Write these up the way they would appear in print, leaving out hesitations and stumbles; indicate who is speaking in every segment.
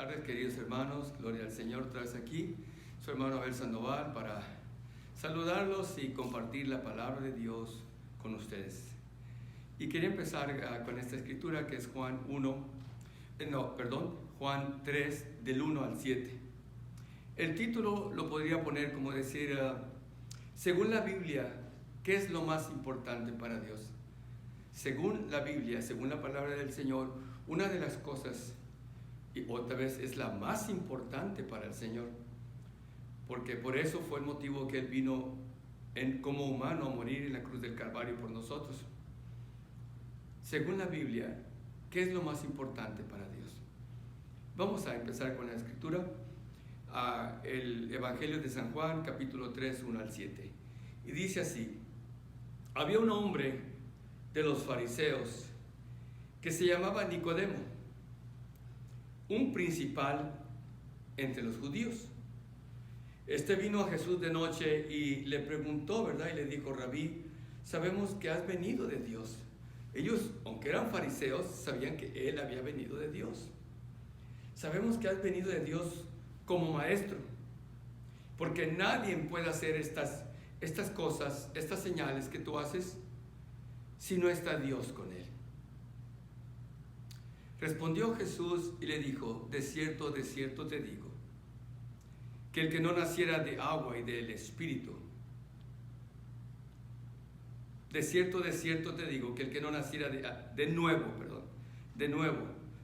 Speaker 1: tardes, queridos hermanos. Gloria al Señor, otra vez aquí. Su hermano Abel Sandoval para saludarlos y compartir la palabra de Dios con ustedes. Y quería empezar con esta escritura que es Juan 3, del 1 al 7. El título lo podría poner como decir, según la Biblia, ¿qué es lo más importante para Dios? Según la Biblia, según la palabra del Señor, una de las cosas, y otra vez es la más importante para el Señor, porque por eso fue el motivo que Él vino como humano a morir en la cruz del Calvario por nosotros. Según la Biblia, ¿qué es lo más importante para Dios? Vamos a empezar con la escritura, el Evangelio de San Juan, capítulo 3, 1 al 7. Y dice así: había un hombre de los fariseos que se llamaba Nicodemo, un principal entre los judíos. Este vino a Jesús de noche y le preguntó, ¿verdad? Y le dijo: Rabí, sabemos que has venido de Dios. Ellos, aunque eran fariseos, sabían que Él había venido de Dios. Sabemos que has venido de Dios como maestro, porque nadie puede hacer estas cosas, estas señales que tú haces, si no está Dios con Él. Respondió Jesús y le dijo: de cierto te digo, que el que no naciera de agua y del Espíritu, de cierto te digo, que el que no naciera de nuevo,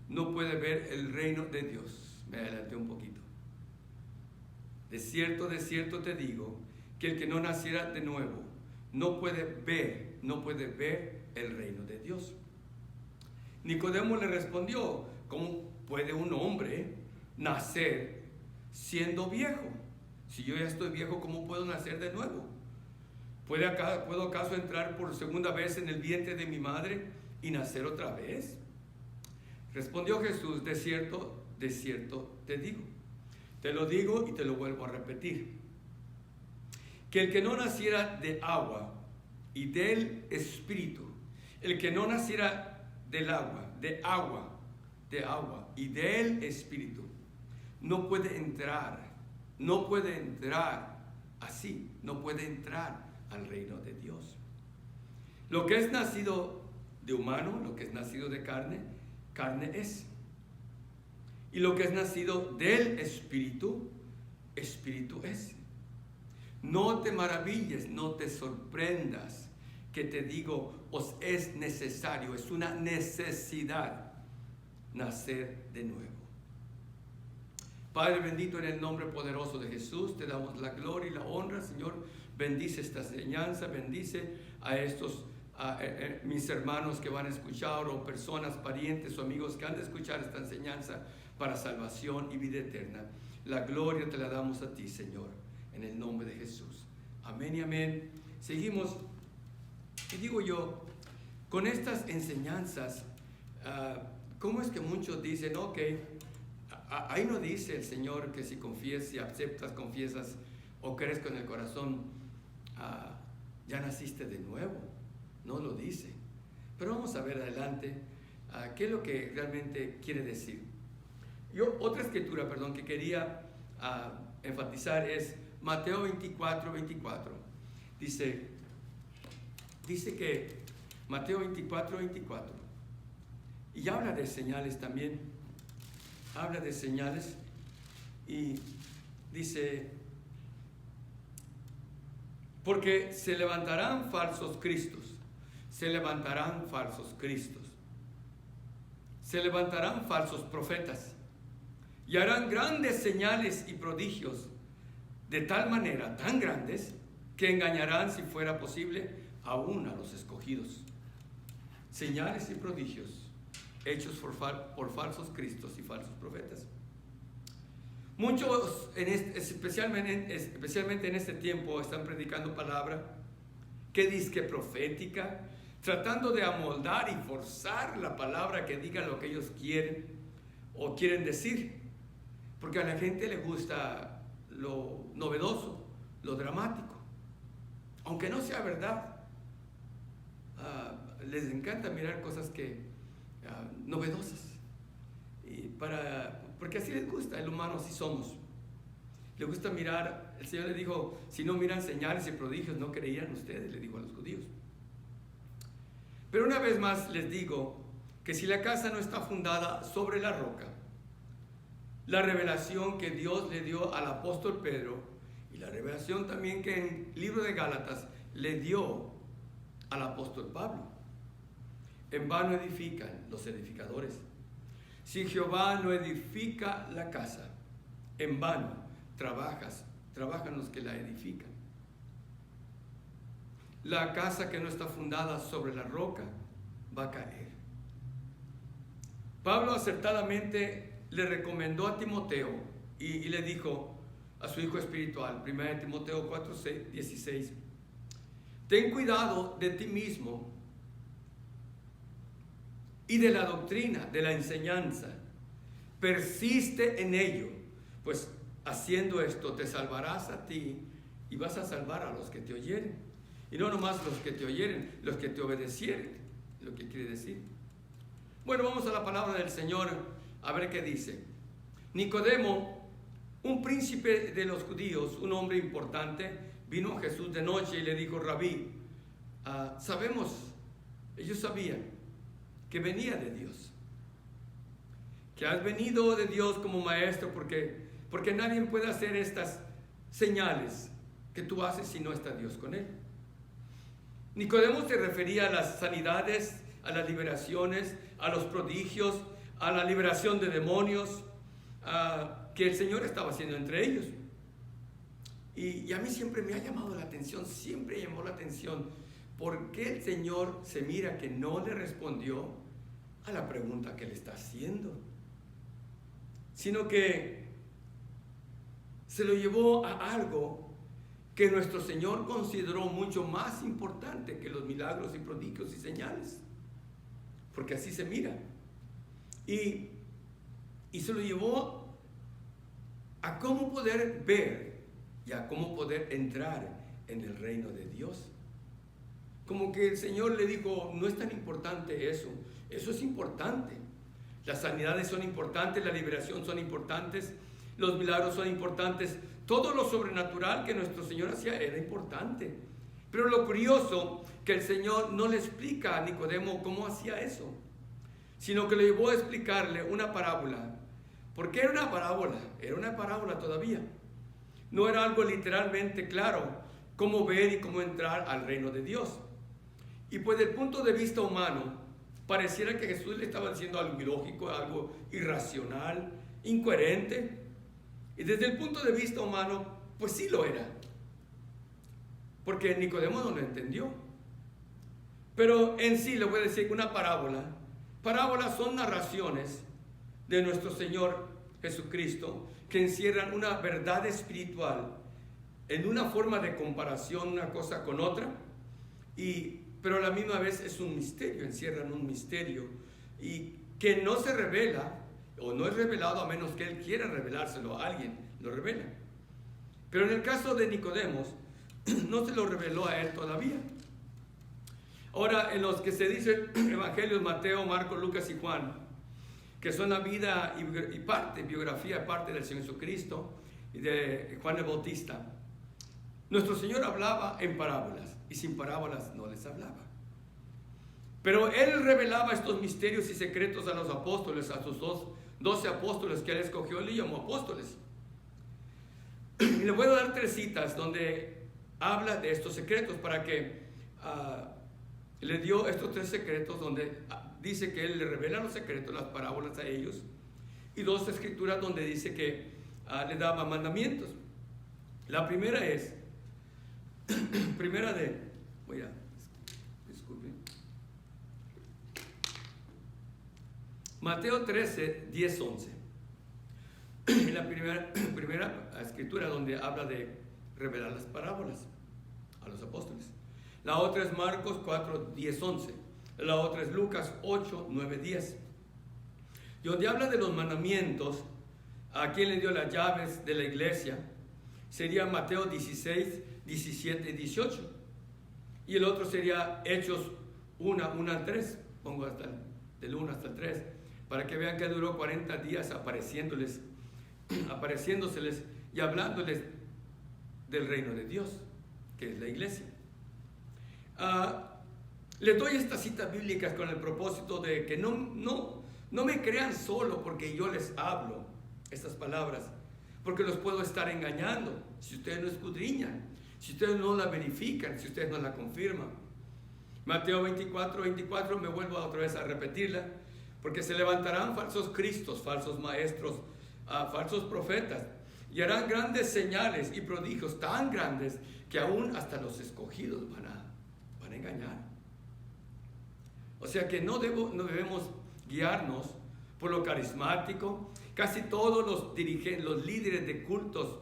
Speaker 1: no puede ver el reino de Dios. Me adelanté un poquito. De cierto te digo, que el que no naciera de nuevo, no puede ver el reino de Dios. Nicodemo le respondió: ¿cómo puede un hombre nacer siendo viejo? Si yo ya estoy viejo, ¿cómo puedo nacer de nuevo? ¿Puedo acaso entrar por segunda vez en el vientre de mi madre y nacer otra vez? Respondió Jesús: de cierto te digo. Te lo digo y te lo vuelvo a repetir, que el que no naciera de agua y del Espíritu, el que no naciera del agua, de agua y del Espíritu, no puede entrar al reino de Dios. Lo que es nacido de humano, lo que es nacido de carne, carne es. Y lo que es nacido del Espíritu, Espíritu es. No te maravilles, no te sorprendas que te digo, os es necesario, es una necesidad nacer de nuevo. Padre bendito, en el nombre poderoso de Jesús, te damos la gloria y la honra, Señor. Bendice esta enseñanza, bendice a estos mis hermanos que van a escuchar, o personas, parientes o amigos que han de escuchar esta enseñanza para salvación y vida eterna. La gloria te la damos a ti, Señor, en el nombre de Jesús. Amén y amén. Seguimos. Y digo yo, con estas enseñanzas, ¿cómo es que muchos dicen, ok, ahí no dice el Señor que si confías, si aceptas, confiesas o crees con el corazón, ya naciste de nuevo? No lo dice. Pero vamos a ver adelante qué es lo que realmente quiere decir. Otra escritura, que quería enfatizar es Mateo 24. Dice que Mateo 24, y habla de señales también. Habla de señales y dice: porque se levantarán falsos cristos, se levantarán falsos profetas, y harán grandes señales y prodigios, de tal manera, tan grandes, que engañarán, si fuera posible, aún a los escogidos. Señales y prodigios hechos por falsos cristos y falsos profetas. Muchos, especialmente en este tiempo, están predicando palabra que dizque profética, tratando de amoldar y forzar la palabra que diga lo que ellos quieren o quieren decir, porque a la gente le gusta lo novedoso, lo dramático, aunque no sea verdad. Les encanta mirar cosas novedosas, y porque así les gusta, el humano así somos. Le gusta mirar, el Señor le dijo, si no miran señales y prodigios, no creían ustedes, le dijo a los judíos. Pero una vez más les digo que si la casa no está fundada sobre la roca, la revelación que Dios le dio al apóstol Pedro y la revelación también que en el libro de Gálatas le dio al apóstol Pablo, en vano edifican los edificadores. Si Jehová no edifica la casa, en vano trabajan los que la edifican. La casa que no está fundada sobre la roca va a caer. Pablo acertadamente le recomendó a Timoteo y le dijo a su hijo espiritual, 1 Timoteo 4:16, ten cuidado de ti mismo y de la doctrina, de la enseñanza. Persiste en ello, pues haciendo esto te salvarás a ti y vas a salvar a los que te oyeren. Y no nomás los que te oyeren, los que te obedecieren, lo que quiere decir. Bueno, vamos a la palabra del Señor a ver qué dice. Nicodemo, un príncipe de los judíos, un hombre importante, vino a Jesús de noche y le dijo, Rabí, ellos sabían que venía de Dios, que has venido de Dios como maestro, porque nadie puede hacer estas señales que tú haces si no está Dios con él. Nicodemo se refería a las sanidades, a las liberaciones, a los prodigios, a la liberación de demonios que el Señor estaba haciendo entre ellos. Y a mí siempre me ha llamado la atención, siempre llamó la atención, ¿por qué el Señor se mira que no le respondió a la pregunta que le está haciendo? Sino que se lo llevó a algo que nuestro Señor consideró mucho más importante que los milagros y prodigios y señales, porque así se mira. Y se lo llevó a cómo poder ver y a cómo poder entrar en el reino de Dios. Como que el Señor le dijo, no es tan importante eso es importante. Las sanidades son importantes, la liberación son importantes, los milagros son importantes, todo lo sobrenatural que nuestro Señor hacía era importante. Pero lo curioso, que el Señor no le explica a Nicodemo cómo hacía eso, sino que le llevó a explicarle una parábola. ¿Por qué era una parábola? Era una parábola todavía. No era algo literalmente claro, cómo ver y cómo entrar al reino de Dios. Y pues desde el punto de vista humano, pareciera que Jesús le estaba diciendo algo ilógico, algo irracional, incoherente. Y desde el punto de vista humano, pues sí lo era. Porque Nicodemo no lo entendió. Pero en sí le voy a decir que una parábola. Parábolas son narraciones de nuestro Señor Jesucristo que encierran una verdad espiritual en una forma de comparación una cosa con otra, pero a la misma vez es un misterio, encierran un misterio y que no se revela o no es revelado a menos que Él quiera revelárselo a alguien, lo revela. Pero en el caso de Nicodemos, no se lo reveló a él todavía. Ahora, en los que se dicen evangelios, Mateo, Marcos, Lucas y Juan, que son la vida y biografía parte del Señor Jesucristo y de Juan el Bautista, nuestro Señor hablaba en parábolas y sin parábolas no les hablaba. Pero Él revelaba estos misterios y secretos a los apóstoles, a sus 12 apóstoles que Él escogió, Él le llamó apóstoles. Y le voy a dar 3 citas donde habla de estos secretos para que le dio estos 3 secretos donde dice que Él le revela los secretos, las parábolas a ellos, y 2 escrituras donde dice que le daba mandamientos. La primera es, disculpen, Mateo 13, 10, 11. En la primera escritura donde habla de revelar las parábolas a los apóstoles. La otra es Marcos 4, 10, 11. La otra es Lucas 8, 9, 10. Y donde habla de los mandamientos, a quien le dio las llaves de la iglesia, sería Mateo 16, 17 y 18. Y el otro sería Hechos 1 al 3. Pongo del 1 hasta el 3. para que vean que duró 40 días apareciéndoseles y hablándoles del reino de Dios, que es la iglesia. Les doy estas citas bíblicas con el propósito de que no me crean solo porque yo les hablo estas palabras, porque los puedo estar engañando si ustedes no escudriñan, si ustedes no la verifican, si ustedes no la confirman. Mateo 24, me vuelvo otra vez a repetirla, porque se levantarán falsos cristos, falsos maestros, falsos profetas, y harán grandes señales y prodigios tan grandes que aún hasta los escogidos van a engañar. O sea que no debemos guiarnos por lo carismático. Casi todos los líderes de cultos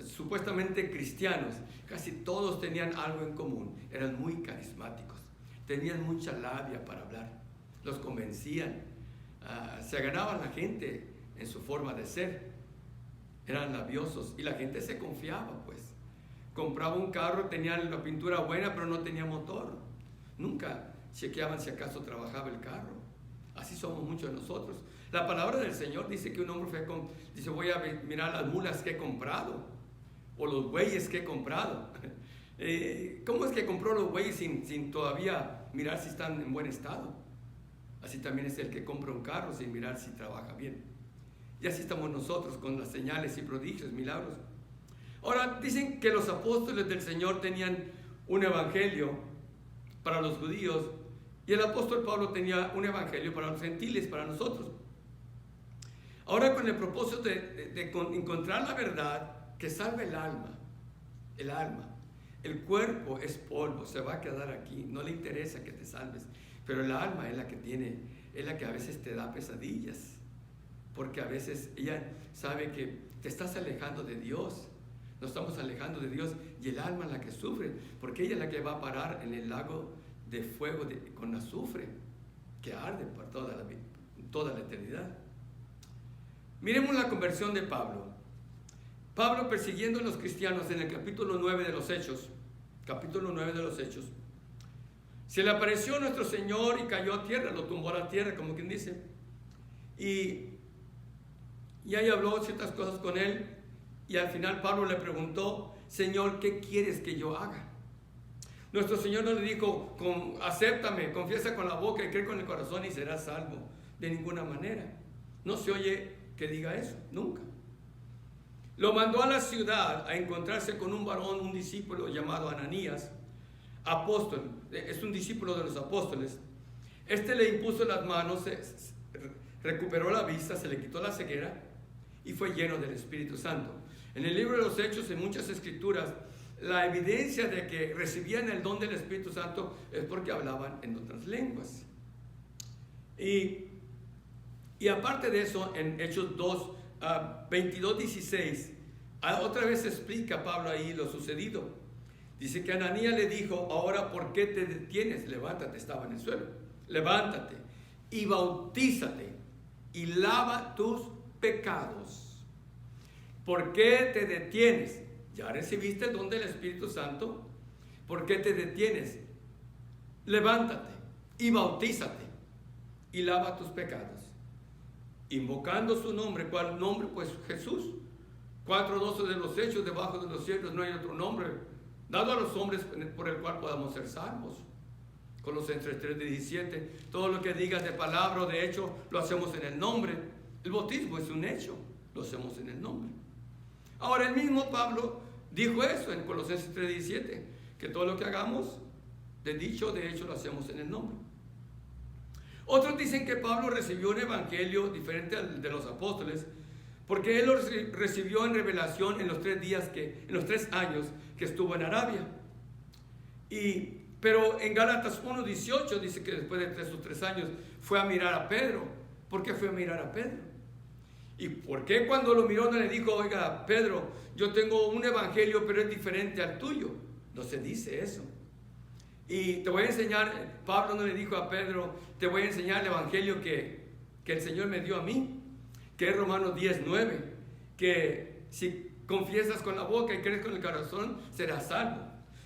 Speaker 1: supuestamente cristianos, casi todos tenían algo en común. Eran muy carismáticos, tenían mucha labia para hablar, los convencían, se ganaban la gente en su forma de ser. Eran labiosos y la gente se confiaba, pues. Compraba un carro, tenía la pintura buena, pero no tenía motor. Nunca chequeaban si acaso trabajaba el carro. Así somos muchos de nosotros. La palabra del Señor dice que un hombre dice, voy a mirar las mulas que he comprado, o los bueyes que he comprado. ¿Cómo es que compró los bueyes sin todavía mirar si están en buen estado? Así también es el que compra un carro sin mirar si trabaja bien. Y así estamos nosotros con las señales y prodigios, milagros. Ahora, dicen que los apóstoles del Señor tenían un evangelio para los judíos y el apóstol Pablo tenía un evangelio para los gentiles, para nosotros. Ahora, con el propósito de encontrar la verdad que salve el alma. El cuerpo es polvo, se va a quedar aquí, no le interesa que te salves, pero el alma es la que a veces te da pesadillas. Porque a veces ella sabe que te estás alejando de Dios. Nos estamos alejando de Dios y el alma es la que sufre, porque ella es la que va a parar en el lago de fuego con azufre, que arde por toda la eternidad. Miremos la conversión de Pablo. Pablo persiguiendo a los cristianos en el capítulo 9 de los Hechos, se le apareció nuestro Señor y cayó a tierra, lo tumbó a la tierra, como quien dice, y ahí habló ciertas cosas con él, y al final Pablo le preguntó, Señor, ¿qué quieres que yo haga? Nuestro Señor no le dijo, acéptame, confiesa con la boca y cree con el corazón y serás salvo. De ninguna manera. No se oye que diga eso, nunca. Lo mandó a la ciudad a encontrarse con un varón, un discípulo llamado Ananías, apóstol, es un discípulo de los apóstoles. Este le impuso las manos, recuperó la vista, se le quitó la ceguera y fue lleno del Espíritu Santo. En el libro de los Hechos, en muchas escrituras, la evidencia de que recibían el don del Espíritu Santo es porque hablaban en otras lenguas. Y aparte de eso, en Hechos 2, 22, 16, otra vez explica Pablo ahí lo sucedido. Dice que Ananías le dijo, ahora ¿por qué te detienes? Levántate, estaba en el suelo. Levántate y bautízate y lava tus pecados. ¿Por qué te detienes? ¿Ya recibiste el don del Espíritu Santo? ¿Por qué te detienes? Levántate y bautízate y lava tus pecados. Invocando su nombre. ¿Cuál nombre? Pues Jesús. 4:12 de los Hechos, debajo de los cielos no hay otro nombre dado a los hombres por el cual podamos ser salvos. Colosenses 3:17, todo lo que digas de palabra o de hecho lo hacemos en el nombre. El bautismo es un hecho, lo hacemos en el nombre. Ahora el mismo Pablo dijo eso en Colosenses 3:17, que todo lo que hagamos de dicho o de hecho lo hacemos en el nombre. Otros dicen que Pablo recibió un evangelio diferente al de los apóstoles, porque él lo recibió en revelación en los 3 años que estuvo en Arabia. Pero en Gálatas 1:18 dice que después de 3 años fue a mirar a Pedro. ¿Por qué fue a mirar a Pedro? ¿Y por qué cuando lo miró no le dijo, oiga, Pedro, yo tengo un evangelio pero es diferente al tuyo? No se dice eso. Y te voy a enseñar, Pablo no le dijo a Pedro, te voy a enseñar el evangelio que el Señor me dio a mí, que es Romanos 10:9, que si confiesas con la boca y crees con el corazón, serás salvo.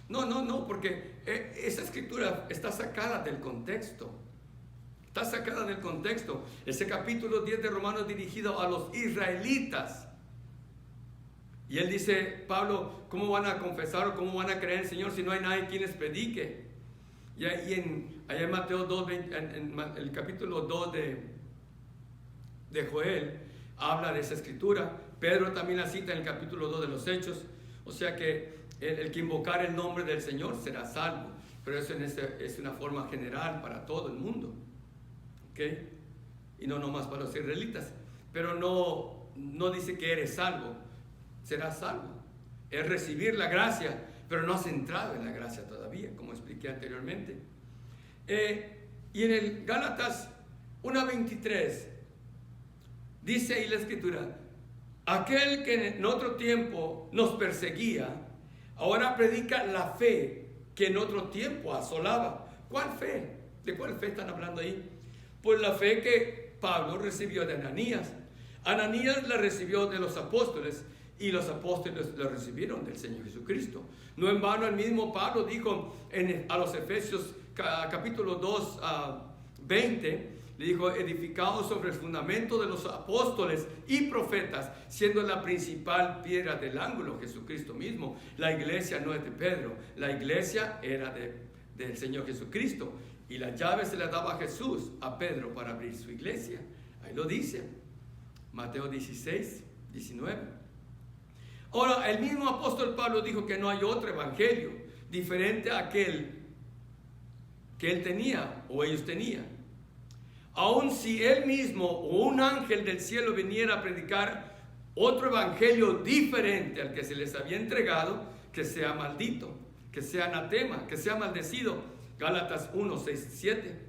Speaker 1: No, porque esa escritura está sacada del contexto. Está sacada del contexto. Ese capítulo 10 de Romanos dirigido a los israelitas. Y él dice, Pablo, ¿cómo van a confesar o cómo van a creer en el Señor si no hay nadie quien les predique? Y allá en Mateo 2, en el capítulo 2 de Joel, habla de esa escritura. Pedro también la cita en el capítulo 2 de los Hechos. O sea que el que invocar el nombre del Señor será salvo. Pero eso es una forma general para todo el mundo. ¿Ok? Y no nomás para los israelitas. Pero no dice que eres salvo. Serás salvo. Es recibir la gracia, pero no has entrado en la gracia todavía, como expliqué anteriormente. Y en el Gálatas 1:23 dice ahí la escritura: aquel que en otro tiempo nos perseguía, ahora predica la fe que en otro tiempo asolaba. ¿Cuál fe? ¿De cuál fe están hablando ahí? Pues la fe que Pablo recibió de Ananías. Ananías la recibió de los apóstoles y los apóstoles la recibieron del Señor Jesucristo. No en vano el mismo Pablo dijo a los Efesios capítulo 2, 20, le dijo: edificados sobre el fundamento de los apóstoles y profetas, siendo la principal piedra del ángulo Jesucristo mismo. La iglesia no es de Pedro, la iglesia era del Señor Jesucristo, y la llave se la daba Jesús a Pedro para abrir su iglesia. Ahí lo dice Mateo 16, 19. Ahora, el mismo apóstol Pablo dijo que no hay otro evangelio diferente a aquel que él tenía o ellos tenían. Aun si él mismo o un ángel del cielo viniera a predicar otro evangelio diferente al que se les había entregado, que sea maldito, que sea anatema, que sea maldecido. Gálatas 1, 6, 7.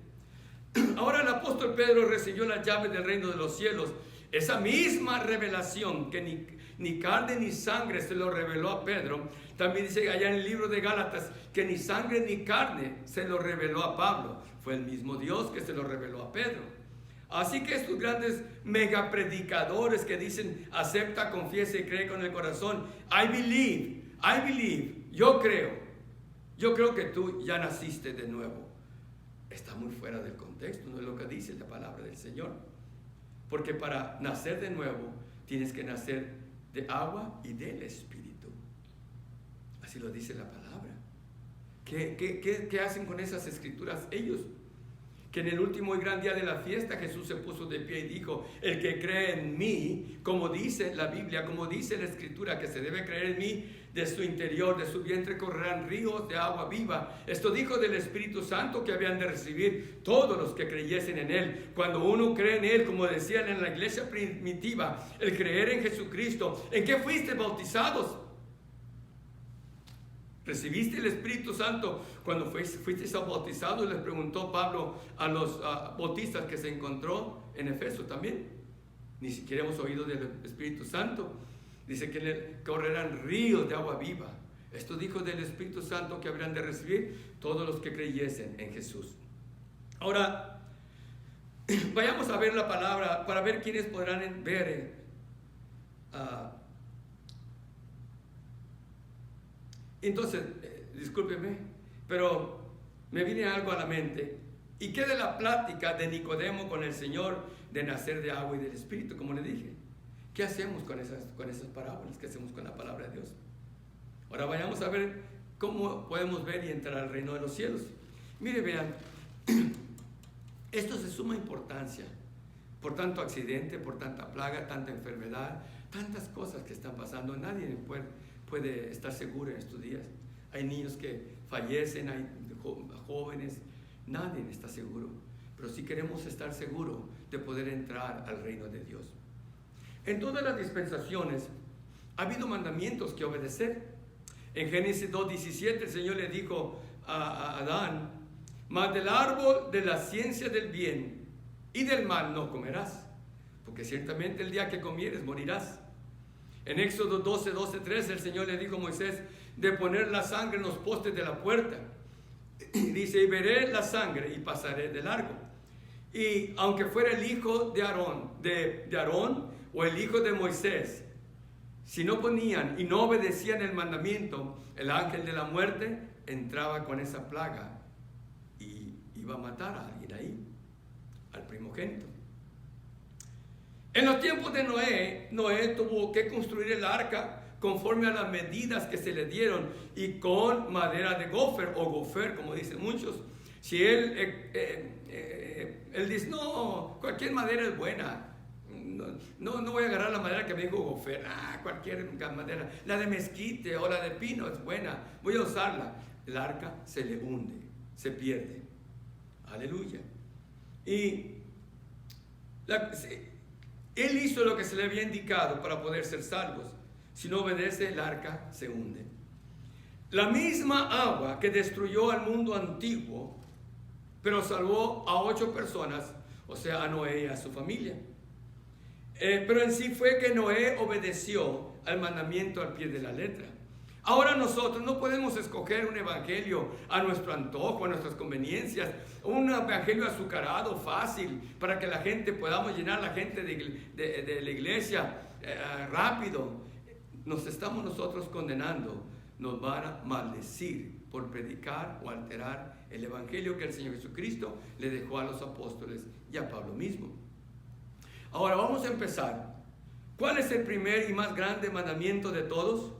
Speaker 1: Ahora el apóstol Pedro recibió las llaves del reino de los cielos. Esa misma revelación que ni carne ni sangre se lo reveló a Pedro, también dice allá en el libro de Gálatas que ni sangre ni carne se lo reveló a Pablo. Fue el mismo Dios que se lo reveló a Pedro. Así que estos grandes megapredicadores que dicen acepta, confiesa y cree con el corazón, I believe, yo creo que tú ya naciste de nuevo. Está muy fuera del contexto, no es lo que dice la palabra del Señor. Porque para nacer de nuevo tienes que nacer de agua y del Espíritu. Así lo dice la palabra. ¿Qué hacen con esas escrituras ellos? Que en el último y gran día de la fiesta Jesús se puso de pie y dijo: el que cree en mí, como dice la Biblia, como dice la escritura, que se debe creer en mí, de su interior, de su vientre correrán ríos de agua viva. Esto dijo del Espíritu Santo que habían de recibir todos los que creyesen en Él. Cuando uno cree en Él, como decían en la iglesia primitiva, el creer en Jesucristo. ¿En qué fuiste bautizados? ¿Recibiste el Espíritu Santo cuando fuiste bautizados? Les preguntó Pablo a los bautistas que se encontró en Efeso también. Ni siquiera hemos oído del Espíritu Santo. Dice que correrán ríos de agua viva. Esto dijo del Espíritu Santo que habrían de recibir todos los que creyesen en Jesús. Ahora, vayamos a ver la palabra para ver quiénes podrán ver. Entonces, discúlpeme, pero me viene algo a la mente. ¿Y qué de la plática de Nicodemo con el Señor de nacer de agua y del Espíritu, como le dije? ¿Qué hacemos con esas parábolas? ¿Qué hacemos con la palabra de Dios? Ahora vayamos a ver cómo podemos ver y entrar al reino de los cielos. Mire, vean, esto es de suma importancia. Por tanto accidente, por tanta plaga, tanta enfermedad, tantas cosas que están pasando. Nadie puede estar seguro en estos días. Hay niños que fallecen, hay jóvenes, nadie está seguro. Pero sí queremos estar seguros de poder entrar al reino de Dios. En todas las dispensaciones ha habido mandamientos que obedecer. En Génesis 2:17 el Señor le dijo a Adán: mas del árbol de la ciencia del bien y del mal no comerás, porque ciertamente el día que comieres morirás. En Éxodo 12:13 el Señor le dijo a Moisés de poner la sangre en los postes de la puerta. Dice: y veré la sangre y pasaré de largo. Y aunque fuera el hijo de Aarón o el hijo de Moisés, si no ponían y no obedecían el mandamiento, el ángel de la muerte entraba con esa plaga y iba a matar a alguien ahí. al primogénito. En los tiempos de Noé tuvo que construir el arca conforme a las medidas que se le dieron y con madera de gofer o gofer, como dicen muchos. Si él dice, no, cualquier madera es buena. No voy a agarrar la madera que me dijo gofer. Cualquier madera. La de mezquite o la de pino es buena. Voy a usarla. El arca se le hunde, se pierde. Aleluya. Y él hizo lo que se le había indicado para poder ser salvos. Si no obedece, el arca se hunde. La misma agua que destruyó al mundo antiguo, pero salvó a 8 personas, o sea, a Noé y a su familia. Pero en sí fue que Noé obedeció al mandamiento al pie de la letra. Ahora nosotros no podemos escoger un evangelio a nuestro antojo, a nuestras conveniencias, un evangelio azucarado, fácil, para que la gente podamos llenar la gente de la iglesia rápido. Nos estamos nosotros condenando, nos van a maldecir por predicar o alterar el evangelio que el Señor Jesucristo le dejó a los apóstoles y a Pablo mismo. Ahora vamos a empezar. ¿Cuál es el primer y más grande mandamiento de todos?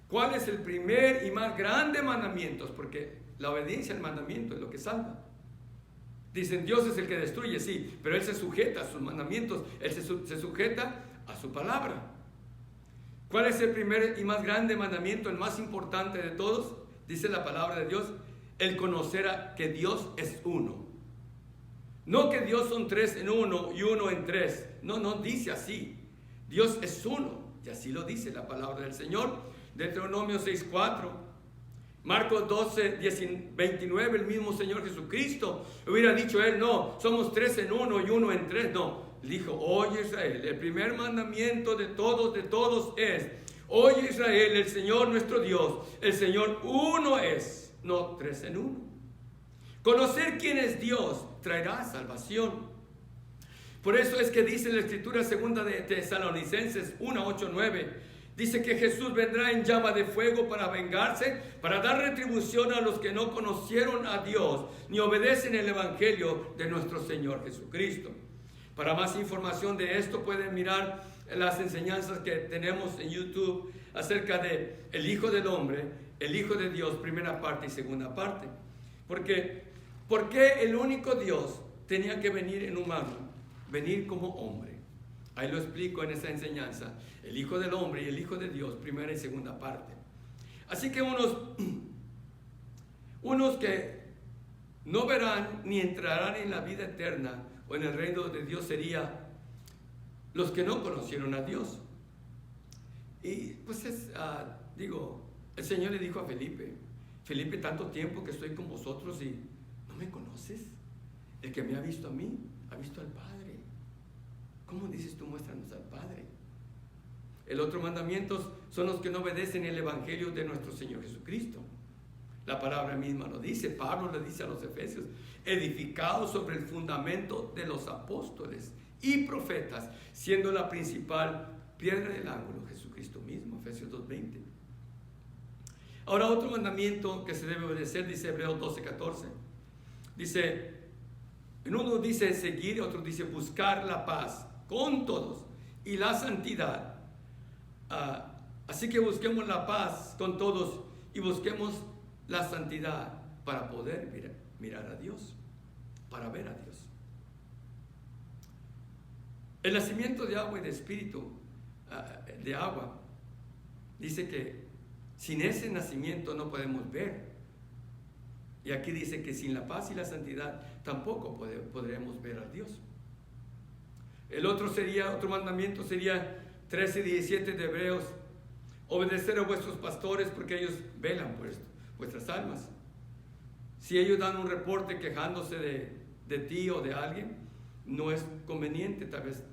Speaker 1: ¿Cuál es el primer y más grande mandamiento? Porque la obediencia al mandamiento es lo que salva. Dicen, Dios es el que destruye, sí, pero Él se sujeta a sus mandamientos, Él se sujeta a su palabra. ¿Cuál es el primer y más grande mandamiento, el más importante de todos? Dice la palabra de Dios, el conocer que Dios es uno. No que Dios son 3 en 1 y 1 en 3. No dice así. Dios es uno. Y así lo dice la palabra del Señor. Deuteronomio 6:4. Marcos 12:29. El mismo Señor Jesucristo hubiera dicho él, no, somos 3 en 1 y 1 en 3. No. Dijo, oye Israel, el primer mandamiento de todos es, oye Israel, el Señor nuestro Dios, el Señor uno es, no 3 en 1. Conocer quién es Dios traerá salvación. Por eso es que dice la Escritura segunda de Tesalonicenses 1:8-9, dice que Jesús vendrá en llama de fuego para vengarse, para dar retribución a los que no conocieron a Dios, ni obedecen el evangelio de nuestro Señor Jesucristo. Para más información de esto pueden mirar las enseñanzas que tenemos en YouTube acerca de el Hijo del Hombre, el Hijo de Dios, primera parte y segunda parte. ¿Por qué el único Dios tenía que venir en humano, venir como hombre? Ahí lo explico en esa enseñanza. El Hijo del Hombre y el Hijo de Dios, primera y segunda parte. Así que unos que no verán ni entrarán en la vida eterna o en el reino de Dios sería los que no conocieron a Dios. Y pues el Señor le dijo a Felipe, tanto tiempo que estoy con vosotros y ¿no me conoces? El que me ha visto a mí, ha visto al Padre. ¿Cómo dices tú, muéstranos al Padre? El otro mandamiento son los que no obedecen el evangelio de nuestro Señor Jesucristo. La palabra misma lo dice, Pablo le dice a los Efesios, edificados sobre el fundamento de los apóstoles y profetas, siendo la principal piedra del ángulo Jesucristo mismo, Efesios 2:20. Ahora otro mandamiento que se debe obedecer, dice Hebreos 12:14. Dice, en uno dice seguir, otro dice buscar la paz con todos y la santidad. Así que busquemos la paz con todos y busquemos la santidad para poder mirar a Dios, para ver a Dios. El nacimiento de agua y de espíritu, de agua, dice que sin ese nacimiento no podemos ver. Y aquí dice que sin la paz y la santidad tampoco podremos ver a Dios. El otro mandamiento sería 13:17 de Hebreos, obedecer a vuestros pastores porque ellos velan por vuestras almas. Si ellos dan un reporte quejándose de ti o de alguien, no es conveniente, tal vez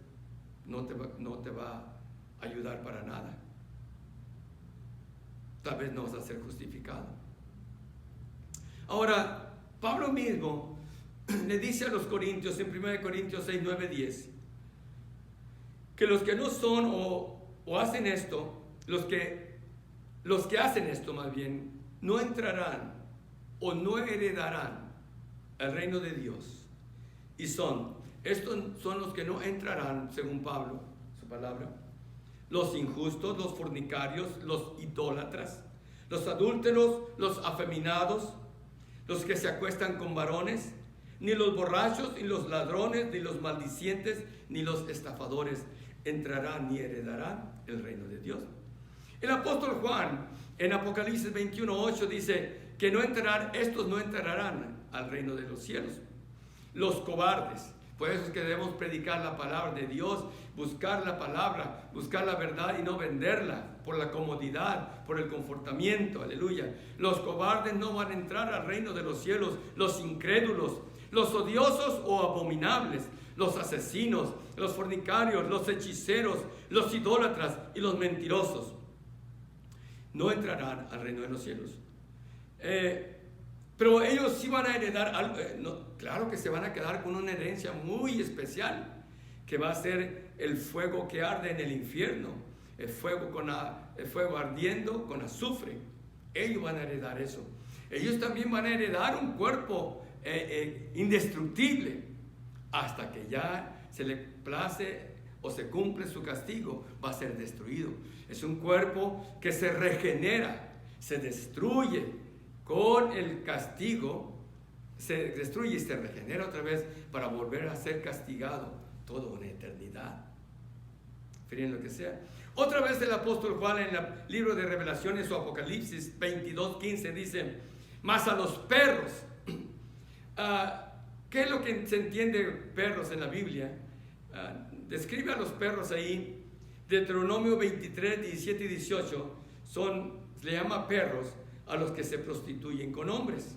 Speaker 1: no te va a ayudar para nada. Tal vez no vas a ser justificado. Ahora, Pablo mismo le dice a los corintios en 1 Corintios 6, 9, 10, que los que no son o hacen esto, los que hacen esto más bien, no entrarán o no heredarán el reino de Dios. Y son Estos son los que no entrarán, según Pablo, su palabra: los injustos, los fornicarios, los idólatras, los adúlteros, los afeminados, los que se acuestan con varones, ni los borrachos, ni los ladrones, ni los maldicientes, ni los estafadores entrarán ni heredarán el reino de Dios. El apóstol Juan en Apocalipsis 21:8 dice que estos no entrarán al reino de los cielos. Los cobardes. Por eso es que debemos predicar la palabra de Dios, buscar la palabra, buscar la verdad y no venderla por la comodidad, por el confortamiento. Aleluya. Los cobardes no van a entrar al reino de los cielos. Los incrédulos, los odiosos o abominables, los asesinos, los fornicarios, los hechiceros, los idólatras y los mentirosos no entrarán al reino de los cielos. Pero ellos sí van a heredar algo. Claro que se van a quedar con una herencia muy especial, que va a ser el fuego que arde en el infierno, el fuego ardiendo con azufre. Ellos van a heredar eso. Ellos también van a heredar un cuerpo indestructible, hasta que ya se le place o se cumple su castigo, va a ser destruido. Es un cuerpo que se regenera, se destruye con el castigo, se destruye y se regenera otra vez para volver a ser castigado toda una eternidad. Fíjense lo que sea. Otra vez el apóstol Juan en el libro de Revelaciones o Apocalipsis 22:15 dice: mas a los perros. ¿Qué es lo que se entiende perros en la Biblia? Describe a los perros ahí. Deuteronomio 23, 17 y 18 le llama perros a los que se prostituyen con hombres,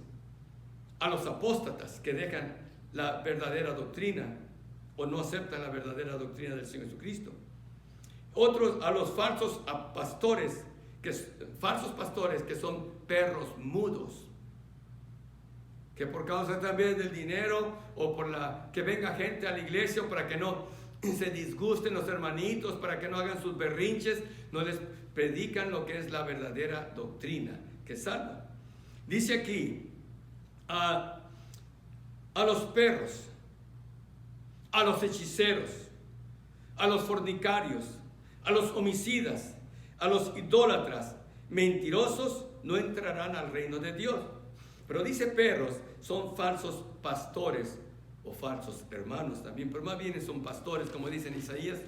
Speaker 1: a los apóstatas que dejan la verdadera doctrina o no aceptan la verdadera doctrina del Señor Jesucristo. Otros a los falsos pastores que son perros mudos, que por causa también del dinero o por que venga gente a la iglesia o para que no se disgusten los hermanitos, para que no hagan sus berrinches, no les predican lo que es la verdadera doctrina que salva. Dice aquí a los perros, a los hechiceros, a los fornicarios, a los homicidas, a los idólatras, mentirosos, no entrarán al reino de Dios. Pero dice perros, son falsos pastores o falsos hermanos también, pero más bien son pastores, como dice en Isaías.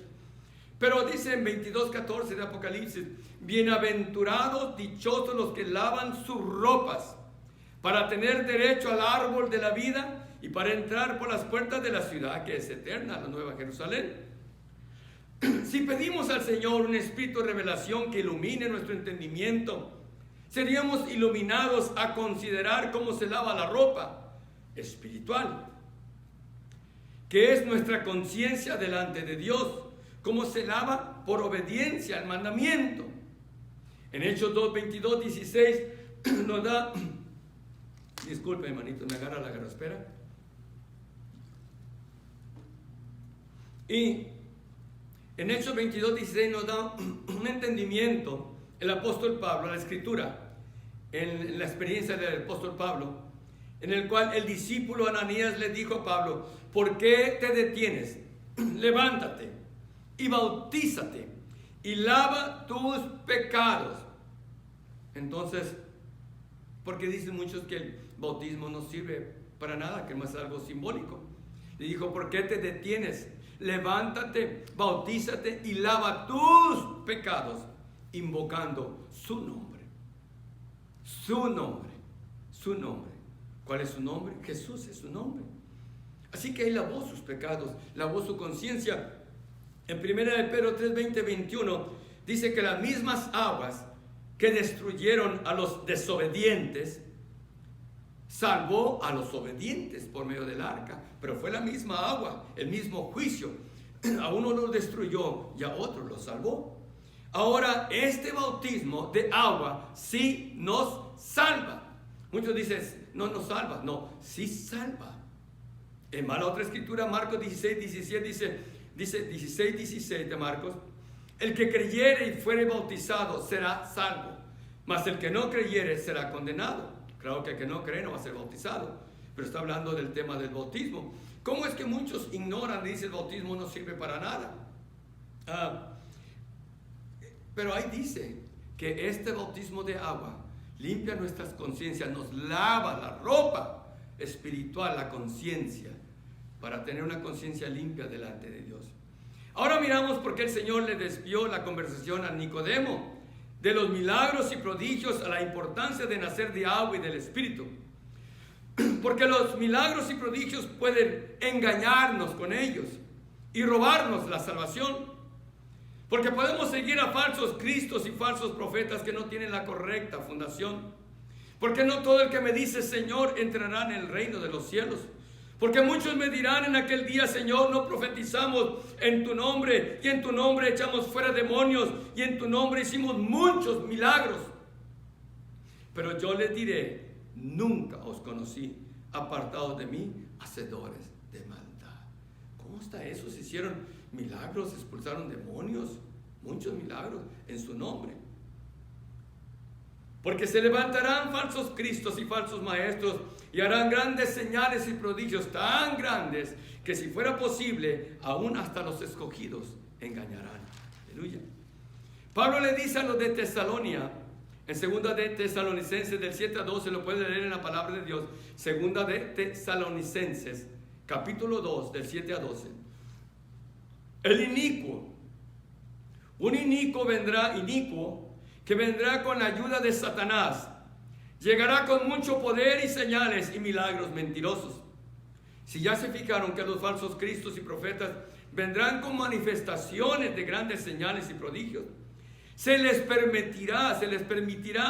Speaker 1: Pero dice en 22:14 de Apocalipsis: bienaventurados, dichosos los que lavan sus ropas, para tener derecho al árbol de la vida y para entrar por las puertas de la ciudad que es eterna, la nueva Jerusalén. Si pedimos al Señor un espíritu de revelación que ilumine nuestro entendimiento, seríamos iluminados a considerar cómo se lava la ropa espiritual, que es nuestra conciencia delante de Dios, cómo se lava por obediencia al mandamiento. En Hechos 2, 22, 16 nos da, disculpe hermanito, me agarra la garraspera. Y en Hechos 22, 16 nos da un entendimiento el apóstol Pablo, la escritura, en la experiencia del apóstol Pablo, en el cual el discípulo Ananías le dijo a Pablo: ¿por qué te detienes? Levántate y bautízate y lava tus pecados. Entonces, porque dicen muchos que el bautismo no sirve para nada, que no es algo simbólico. Le dijo: ¿por qué te detienes? Levántate, bautízate y lava tus pecados, invocando su nombre. Su nombre, su nombre. ¿Cuál es su nombre? Jesús es su nombre. Así que él lavó sus pecados, lavó su conciencia. En 1 de Pedro 3, 20, 21 dice que las mismas aguas que destruyeron a los desobedientes salvó a los obedientes por medio del arca, pero fue la misma agua, el mismo juicio. A uno lo destruyó y a otro lo salvó. Ahora, este bautismo de agua sí nos salva. Muchos dicen: no nos salva. No, sí salva. En la otra escritura, Marcos 16, 17 dice 16, 16 de Marcos: el que creyere y fuere bautizado será salvo, mas el que no creyere será condenado. Claro que el que no cree no va a ser bautizado, pero está hablando del tema del bautismo. ¿Cómo es que muchos ignoran, dice el bautismo no sirve para nada? Pero ahí dice que este bautismo de agua limpia nuestras conciencias, nos lava la ropa espiritual, la conciencia, para tener una conciencia limpia delante de Dios. Ahora miramos por qué el Señor le desvió la conversación a Nicodemo de los milagros y prodigios a la importancia de nacer de agua y del Espíritu. Porque los milagros y prodigios pueden engañarnos con ellos y robarnos la salvación. Porque podemos seguir a falsos cristos y falsos profetas que no tienen la correcta fundación. Porque no todo el que me dice Señor entrará en el reino de los cielos. Porque muchos me dirán en aquel día, Señor, no profetizamos en tu nombre, y en tu nombre echamos fuera demonios, y en tu nombre hicimos muchos milagros. Pero yo les diré, nunca os conocí, apartados de mí, hacedores de maldad. ¿Cómo está eso? Se hicieron milagros, expulsaron demonios, muchos milagros en su nombre. Porque se levantarán falsos cristos y falsos maestros y harán grandes señales y prodigios tan grandes que si fuera posible, aún hasta los escogidos engañarán. Aleluya. Pablo le dice a los de Tesalonia, en segunda de Tesalonicenses del 7 a 12, lo puede leer en la palabra de Dios, segunda de Tesalonicenses, capítulo 2, del 7 a 12. El inicuo, un inicuo que vendrá con la ayuda de Satanás, llegará con mucho poder y señales y milagros mentirosos. Si ya se fijaron que los falsos cristos y profetas vendrán con manifestaciones de grandes señales y prodigios, se les permitirá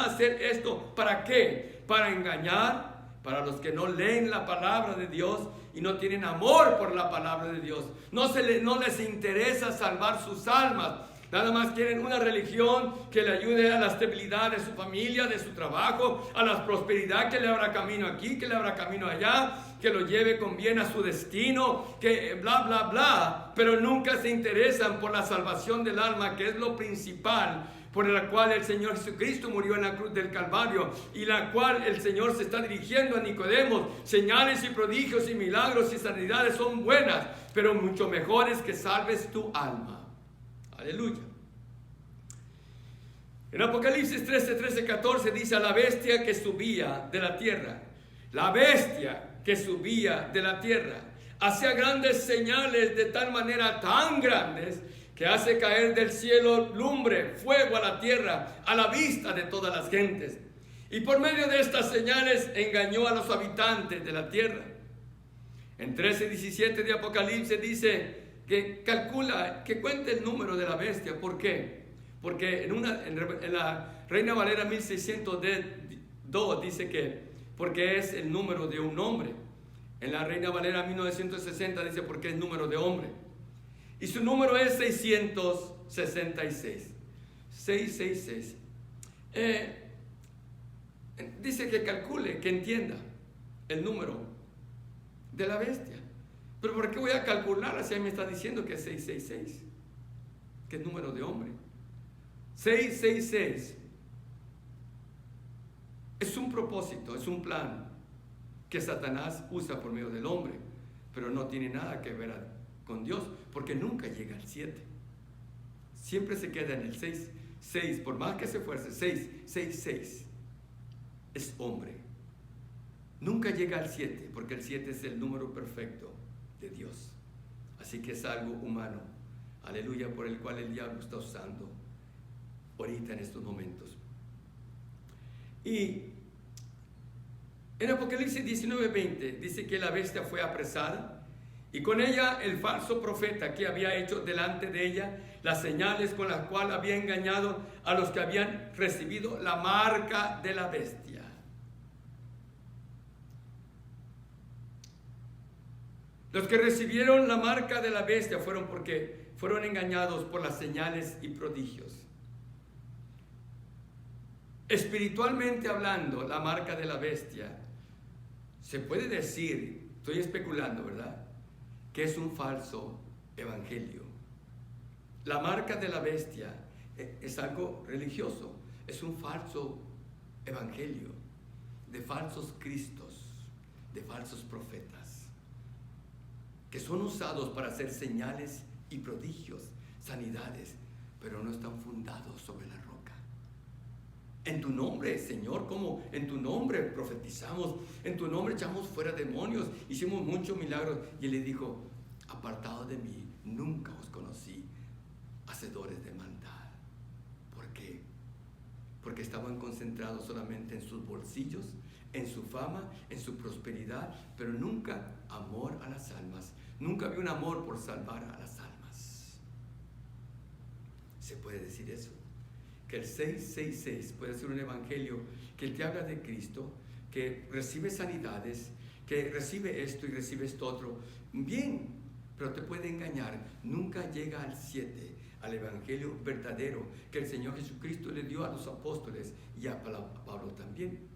Speaker 1: hacer esto. ¿Para qué? Para engañar, para los que no leen la palabra de Dios y no tienen amor por la palabra de Dios. No les interesa salvar sus almas. Nada más quieren una religión que le ayude a la estabilidad de su familia, de su trabajo, a la prosperidad, que le abra camino aquí, que le abra camino allá, que lo lleve con bien a su destino, que bla, bla, bla. Pero nunca se interesan por la salvación del alma, que es lo principal, por la cual el Señor Jesucristo murió en la cruz del Calvario, y la cual el Señor se está dirigiendo a Nicodemo. Señales y prodigios y milagros y sanidades son buenas, pero mucho mejor es que salves tu alma. Aleluya. En Apocalipsis 13, 14 dice: a la bestia que subía de la tierra, la bestia que subía de la tierra, hacía grandes señales, de tal manera tan grandes, que hace caer del cielo lumbre, fuego a la tierra, a la vista de todas las gentes. Y por medio de estas señales engañó a los habitantes de la tierra. En 13:17 de Apocalipsis dice que calcula, que cuente el número de la bestia. ¿Por qué? Porque en la Reina Valera 1602 dice que porque es el número de un hombre. En la Reina Valera 1960 dice porque es número de hombre. Y su número es 666. 666. Dice que calcule, que entienda el número de la bestia. Pero ¿por qué voy a calcular? Así me está diciendo que es 666, que es número de hombre. 666 es un propósito, es un plan que Satanás usa por medio del hombre, pero no tiene nada que ver con Dios, porque nunca llega al 7. Siempre se queda en el 6. 6, por más que se esfuerce, 6 es hombre. Nunca llega al 7, porque el 7 es el número perfecto de Dios. Así que es algo humano, aleluya, por el cual el diablo está usando ahorita en estos momentos. Y en Apocalipsis 19:20 dice que la bestia fue apresada y con ella el falso profeta, que había hecho delante de ella las señales con las cuales había engañado a los que habían recibido la marca de la bestia. Los que recibieron la marca de la bestia fueron porque fueron engañados por las señales y prodigios. Espiritualmente hablando, la marca de la bestia, se puede decir, estoy especulando, ¿verdad?, que es un falso evangelio. La marca de la bestia es algo religioso, es un falso evangelio de falsos cristos, de falsos profetas. que son usados para hacer señales y prodigios, sanidades, pero no están fundados sobre la roca. En tu nombre, Señor, como en tu nombre profetizamos, en tu nombre echamos fuera demonios, hicimos muchos milagros. Y Él le dijo: apartados de mí, nunca os conocí, hacedores de maldad. ¿Por qué? Porque estaban concentrados solamente en sus bolsillos, en su fama, en su prosperidad, pero nunca amor a las almas. Nunca había un amor por salvar a las almas. ¿Se puede decir eso? Que el 666 puede ser un evangelio que te habla de Cristo, que recibe sanidades, que recibe esto y recibe esto otro. Bien, pero te puede engañar. Nunca llega al 7, al evangelio verdadero que el Señor Jesucristo le dio a los apóstoles y a Pablo también.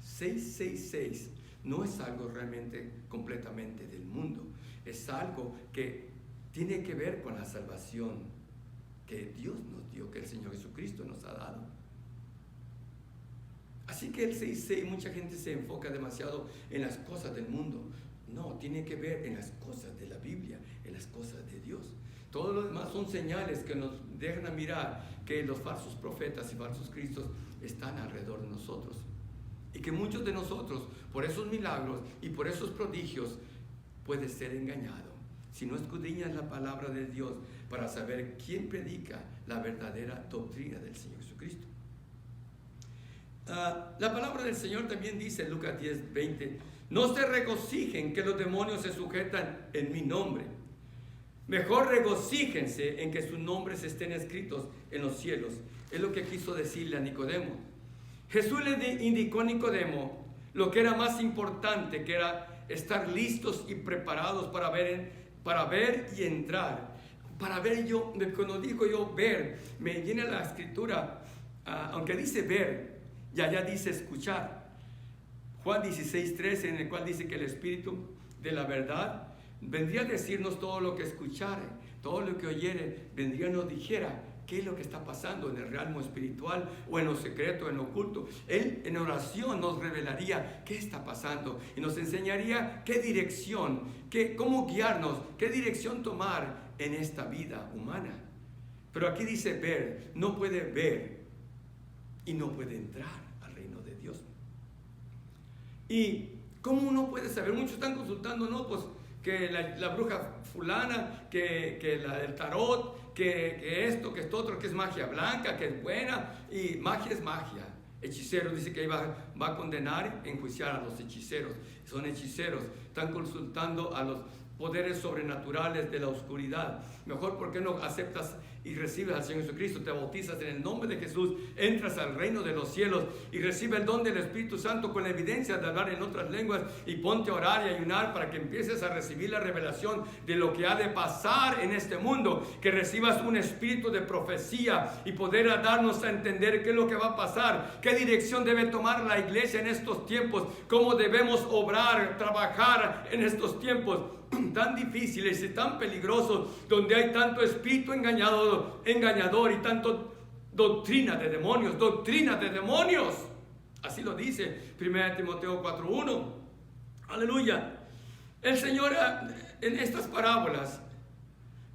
Speaker 1: 666 no es algo realmente completamente del mundo. Es algo que tiene que ver con la salvación que Dios nos dio, que el Señor Jesucristo nos ha dado. Así que el 6.6, mucha gente se enfoca demasiado en las cosas del mundo. No, tiene que ver en las cosas de la Biblia, en las cosas de Dios. Todo lo demás son señales que nos dejan a mirar que los falsos profetas y falsos cristos están alrededor de nosotros. Y que muchos de nosotros, por esos milagros y por esos prodigios, puede ser engañado si no escudriñas la palabra de Dios para saber quién predica la verdadera doctrina del Señor Jesucristo. La palabra del Señor también dice en Lucas 10:20: no se regocijen que los demonios se sujetan en mi nombre. Mejor regocíjense en que sus nombres estén escritos en los cielos. Es lo que quiso decirle a Nicodemo. Jesús le indicó a Nicodemo lo que era más importante, que era estar listos y preparados para ver y entrar. Para ver, cuando digo yo ver, me llena la escritura, aunque dice ver, ya dice escuchar. Juan 16:13, en el cual dice que el Espíritu de la verdad vendría a decirnos todo lo que escuchare, todo lo que oyere, vendría y nos dijera qué es lo que está pasando en el realmo espiritual o en lo secreto, en lo oculto. Él en oración nos revelaría qué está pasando y nos enseñaría qué dirección, cómo guiarnos, qué dirección tomar en esta vida humana. Pero aquí dice ver, no puede ver y no puede entrar al reino de Dios. ¿Y cómo uno puede saber? Muchos están consultando, no, pues que la bruja fulana, que la del tarot, que esto, que esto otro, que es magia blanca, que es buena, y magia es magia. Hechiceros, dice que va a condenar, enjuiciar a los hechiceros. Son hechiceros, están consultando a los poderes sobrenaturales de la oscuridad. Mejor, ¿por qué no aceptas y recibes al Señor Jesucristo? Te bautizas en el nombre de Jesús, entras al reino de los cielos y recibe el don del Espíritu Santo con la evidencia de hablar en otras lenguas, y ponte a orar y ayunar para que empieces a recibir la revelación de lo que ha de pasar en este mundo, que recibas un espíritu de profecía y poder darnos a entender qué es lo que va a pasar, qué dirección debe tomar la iglesia en estos tiempos, cómo debemos obrar, trabajar en estos tiempos tan difíciles y tan peligrosos, donde hay tanto espíritu engañador y tanto doctrina de demonios. Así lo dice 1 Timoteo 4:1. Aleluya. El Señor en estas parábolas,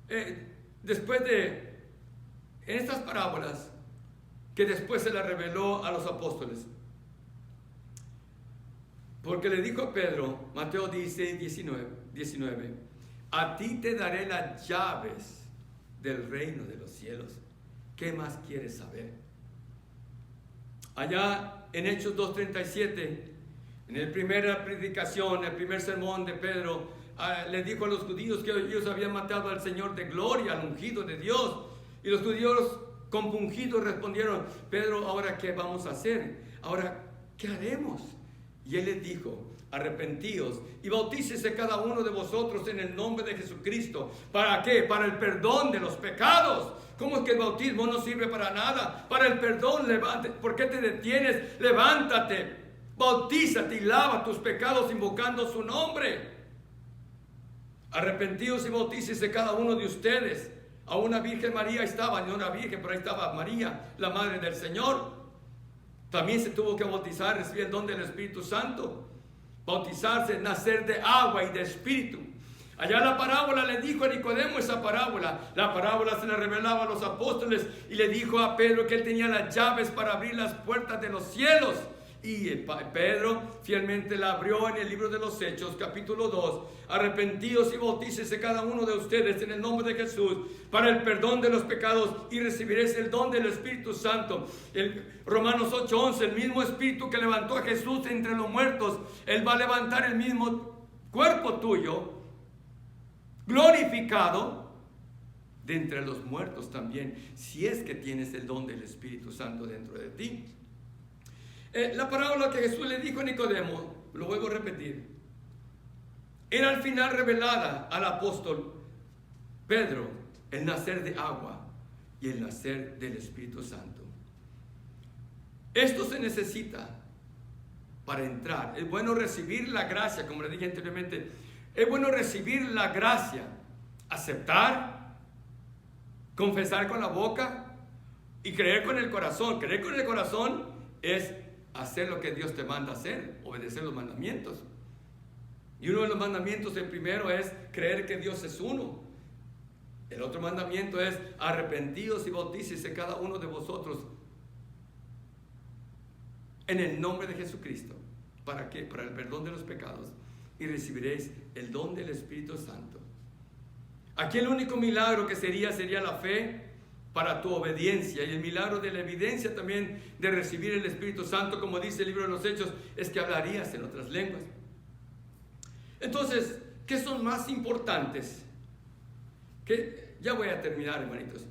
Speaker 1: en estas parábolas que después se las reveló a los apóstoles, porque le dijo a Pedro, Mateo 16:19, a ti te daré las llaves del reino de los cielos. ¿Qué más quieres saber? Allá en Hechos 2:37, en la primera predicación, el primer sermón de Pedro, le dijo a los judíos que ellos habían matado al Señor de gloria, al ungido de Dios. Y los judíos compungidos respondieron: Pedro, ¿ahora qué vamos a hacer? ¿Ahora qué haremos? Y él les dijo: arrepentíos y bautícese cada uno de vosotros en el nombre de Jesucristo. ¿Para qué? Para el perdón de los pecados. ¿Cómo es que el bautismo no sirve para nada? Para el perdón. ¿Por qué te detienes? Levántate, bautízate y lava tus pecados invocando su nombre. Arrepentíos y bautícese cada uno de ustedes. A una Virgen María estaba, no una virgen, pero ahí estaba María, la Madre del Señor. También se tuvo que bautizar, recibir el don del Espíritu Santo. Bautizarse, nacer de agua y de espíritu. Allá la parábola le dijo a Nicodemo esa parábola. La parábola se la revelaba a los apóstoles y le dijo a Pedro que él tenía las llaves para abrir las puertas de los cielos. Y Pedro fielmente la abrió en el libro de los Hechos, capítulo 2. Arrepentidos y bautícese cada uno de ustedes en el nombre de Jesús para el perdón de los pecados y recibiréis el don del Espíritu Santo. Romanos 8:11, el mismo Espíritu que levantó a Jesús entre los muertos, Él va a levantar el mismo cuerpo tuyo, glorificado, de entre los muertos también, si es que tienes el don del Espíritu Santo dentro de ti. La parábola que Jesús le dijo a Nicodemo, lo vuelvo a repetir, era al final revelada al apóstol Pedro, el nacer de agua y el nacer del Espíritu Santo. Esto se necesita para entrar. Es bueno recibir la gracia, como le dije anteriormente. Es bueno recibir la gracia, aceptar, confesar con la boca y creer con el corazón. Creer con el corazón es hacer lo que Dios te manda hacer, obedecer los mandamientos. Y uno de los mandamientos, el primero, es creer que Dios es uno. El otro mandamiento es arrepentidos y bautícese cada uno de vosotros en el nombre de Jesucristo. ¿Para qué? Para el perdón de los pecados, y recibiréis el don del Espíritu Santo. Aquí el único milagro que sería la fe para tu obediencia, y el milagro de la evidencia también de recibir el Espíritu Santo, como dice el libro de los Hechos, es que hablarías en otras lenguas. Entonces, ¿qué son más importantes? Ya voy a terminar, hermanitos.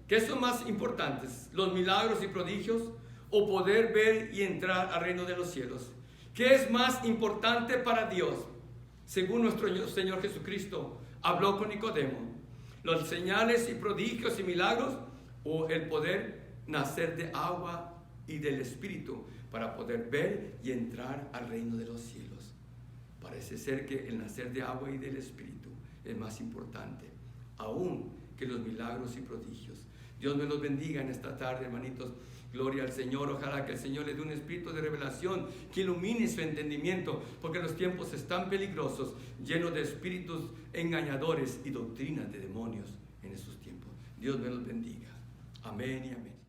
Speaker 1: ¿Qué son más importantes? ¿Los milagros y prodigios o poder ver y entrar al reino de los cielos? ¿Qué es más importante para Dios? Según nuestro Señor Jesucristo habló con Nicodemo, los señales y prodigios y milagros, o el poder nacer de agua y del Espíritu para poder ver y entrar al reino de los cielos. Parece ser que el nacer de agua y del Espíritu es más importante aún que los milagros y prodigios. Dios me los bendiga en esta tarde, hermanitos. Gloria al Señor. Ojalá que el Señor le dé un espíritu de revelación que ilumine su entendimiento, porque los tiempos están peligrosos, llenos de espíritus engañadores y doctrinas de demonios en estos tiempos. Dios me los bendiga. Amén y amén.